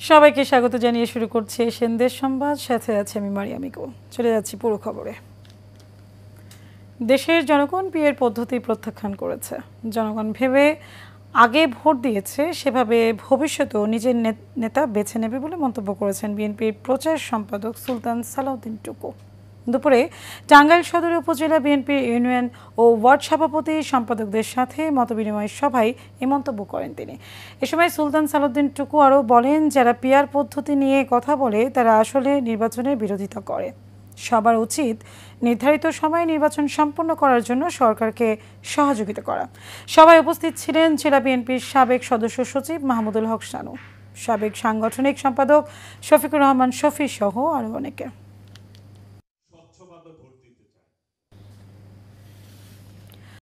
সবাইকে স্বাগত জানিয়ে শুরু করছি এশিয়ান দেশ সংবাদ। সাথে আছে আমি মারিয়ামিকো। চলে যাচ্ছি পুরো খবরে। দেশের জনগণ পিএর পদ্ধতি প্রত্যাখ্যান করেছে। জনগণ ভেবে আগে ভোট দিয়েছে, সেভাবে ভবিষ্যতেও নিজের নেতা বেছে নেবে বলে মন্তব্য করেছেন বিএনপির প্রচার সম্পাদক সুলতান সালাউদ্দিন টুকু। দুপুরে টাঙ্গাইল সদর উপজেলা বিএনপির ইউনিয়ন ও ওয়ার্ড সভাপতি সম্পাদকদের সাথে মতবিনিময় সভায় এ মন্তব্য করেন তিনি। এ সময় সুলতান সালাউদ্দিন টুকু আরও বলেন, যারা পিআর পদ্ধতি নিয়ে কথা বলে তারা আসলে নির্বাচনের বিরোধিতা করে। সবার উচিত নির্ধারিত সময়ে নির্বাচন সম্পন্ন করার জন্য সরকারকে সহযোগিতা করা। সভায় উপস্থিত ছিলেন জেলা বিএনপির সাবেক সদস্য সচিব মাহমুদুল হক শানু, সাবেক সাংগঠনিক সম্পাদক শফিকুর রহমান শফি সহ আরও অনেকে।